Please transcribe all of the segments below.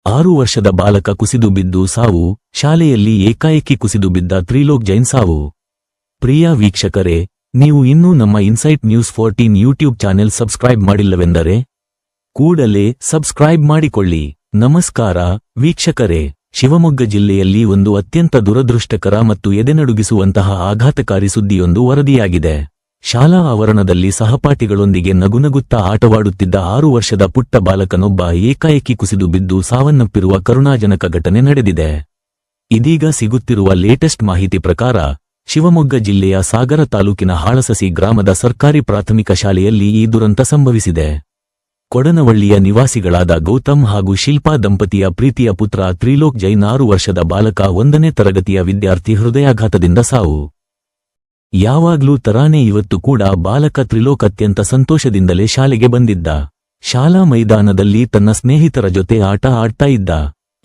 6 ವರ್ಷದ ಬಾಲಕ ಕುಸಿದು ಬಿದ್ದು ಸಾವು, ಶಾಲೆಯಲ್ಲಿ ಏಕಾಏಕಿ ಕುಸಿದು ಬಿದ್ದ ತ್ರಿಲೋಕ್ ಜೈನ್ ಸಾವು. ಪ್ರಿಯ ವೀಕ್ಷಕರೇ, ನೀವು ಇನ್ನೂ ನಮ್ಮ Insight News 14 YouTube channel subscribe ಮಾಡಿಲ್ಲವೆಂದರೆ ಕೂಡಲೇ ಸಬ್ಸ್ಕ್ರೈಬ್ ಮಾಡಿಕೊಳ್ಳಿ. ನಮಸ್ಕಾರ ವೀಕ್ಷಕರೇ, ಶಿವಮೊಗ್ಗ ಜಿಲ್ಲೆಯಲ್ಲಿ ಒಂದು ಅತ್ಯಂತ ದುರದೃಷ್ಟಕರ ಮತ್ತು ಎದೆನಡುಗಿಸುವಂತಹ ಆಘಾತಕಾರಿ ಸುದ್ದಿಯೊಂದು ವರದಿಯಾಗಿದೆ. ಶಾಲಾ ಆವರಣದಲ್ಲಿ ಸಹಪಾಠಿಗಳೊಂದಿಗೆ ನಗುನಗುತ್ತಾ ಆಟವಾಡುತ್ತಿದ್ದ 6 ವರ್ಷದ ಪುಟ್ಟ ಬಾಲಕನೊಬ್ಬ ಏಕಾಏಕಿ ಕುಸಿದು ಬಿದ್ದು ಸಾವನ್ನಪ್ಪಿರುವ ಕರುಣಾಜನಕ ಘಟನೆ ನಡೆದಿದೆ. ಇದೀಗ ಸಿಗುತ್ತಿರುವ ಲೇಟೆಸ್ಟ್ ಮಾಹಿತಿ ಪ್ರಕಾರ ಶಿವಮೊಗ್ಗ ಜಿಲ್ಲೆಯ ಸಾಗರ ತಾಲೂಕಿನ ಹಾಳಸಸಿ ಗ್ರಾಮದ ಸರ್ಕಾರಿ ಪ್ರಾಥಮಿಕ ಶಾಲೆಯಲ್ಲಿ ಈ ದುರಂತ ಸಂಭವಿಸಿದೆ. ಕೊಡನವಳ್ಳಿಯ ನಿವಾಸಿಗಳಾದ ಗೌತಮ್ ಹಾಗೂ ಶಿಲ್ಪಾ ದಂಪತಿಯ ಪ್ರೀತಿಯ ಪುತ್ರ ತ್ರಿಲೋಕ್ ಜೈನ್ 6 ವರ್ಷದ ಬಾಲಕ 1ನೇ ತರಗತಿಯ ವಿದ್ಯಾರ್ಥಿ ಹೃದಯಾಘಾತದಿಂದ ಸಾವು. ಯಾವಾಗ್ಲೂ ತರಾನೇ ಇವತ್ತು ಕೂಡ ಬಾಲಕ ತ್ರಿಲೋಕ್ ಅತ್ಯಂತ ಸಂತೋಷದಿಂದಲೇ ಶಾಲೆಗೆ ಬಂದಿದ್ದ. ಶಾಲಾ ಮೈದಾನದಲ್ಲಿ ತನ್ನ ಸ್ನೇಹಿತರ ಜೊತೆ ಆಟ ಆಡ್ತಾ ಇದ್ದ.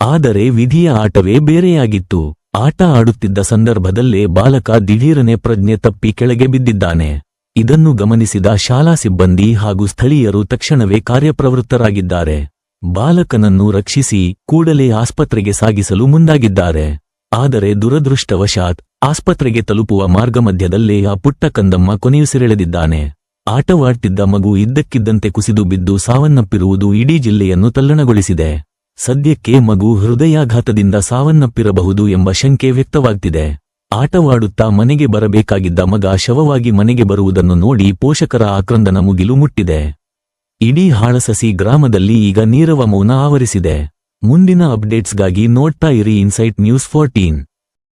ಆದರೆ ವಿಧಿಯ ಆಟವೇ ಬೇರೆಯಾಗಿತ್ತು. ಆಟ ಆಡುತ್ತಿದ್ದ ಸಂದರ್ಭದಲ್ಲೇ ಬಾಲಕ ದಿಢೀರನೆ ಪ್ರಜ್ಞೆ ತಪ್ಪಿ ಕೆಳಗೆ ಬಿದ್ದಿದ್ದಾನೆ. ಇದನ್ನು ಗಮನಿಸಿದ ಶಾಲಾ ಸಿಬ್ಬಂದಿ ಹಾಗೂ ಸ್ಥಳೀಯರು ತಕ್ಷಣವೇ ಕಾರ್ಯಪ್ರವೃತ್ತರಾಗಿದ್ದಾರೆ. ಬಾಲಕನನ್ನು ರಕ್ಷಿಸಿ ಕೂಡಲೇ ಆಸ್ಪತ್ರೆಗೆ ಸಾಗಿಸಲು ಮುಂದಾಗಿದ್ದಾರೆ. ಆದರೆ ದುರದೃಷ್ಟವಶಾತ್ ಆಸ್ಪತ್ರೆಗೆ ತಲುಪುವ ಮಾರ್ಗಮಧ್ಯದಲ್ಲೇ ಆ ಪುಟ್ಟ ಕಂದಮ್ಮ ಕೊನೆಯುಸಿರೆಳೆದಿದ್ದಾನೆ. ಆಟವಾಡ್ತಿದ್ದ ಮಗು ಇದ್ದಕ್ಕಿದ್ದಂತೆ ಕುಸಿದು ಬಿದ್ದು ಸಾವನ್ನಪ್ಪಿರುವುದು ಇಡೀ ಜಿಲ್ಲೆಯನ್ನು ತಲ್ಲಣಗೊಳಿಸಿದೆ. ಸದ್ಯಕ್ಕೆ ಮಗು ಹೃದಯಾಘಾತದಿಂದ ಸಾವನ್ನಪ್ಪಿರಬಹುದು ಎಂಬ ಶಂಕೆ ವ್ಯಕ್ತವಾಗ್ತಿದೆ. ಆಟವಾಡುತ್ತಾ ಮನೆಗೆ ಬರಬೇಕಾಗಿದ್ದ ಮಗ ಶವವಾಗಿ ಮನೆಗೆ ಬರುವುದನ್ನು ನೋಡಿ ಪೋಷಕರ ಆಕ್ರಂದನ ಮುಗಿಲು ಮುಟ್ಟಿದೆ. ಇಡೀ ಹಾಳಸಸಿ ಗ್ರಾಮದಲ್ಲಿ ಈಗ ನೀರವ ಮೌನ ಆವರಿಸಿದೆ. ಮುಂದಿನ ಅಪ್ಡೇಟ್ಸ್ಗಾಗಿ ನೋಡ್ತಾ ಇರಿ ಇನ್ಸೈಟ್ ನ್ಯೂಸ್ 14.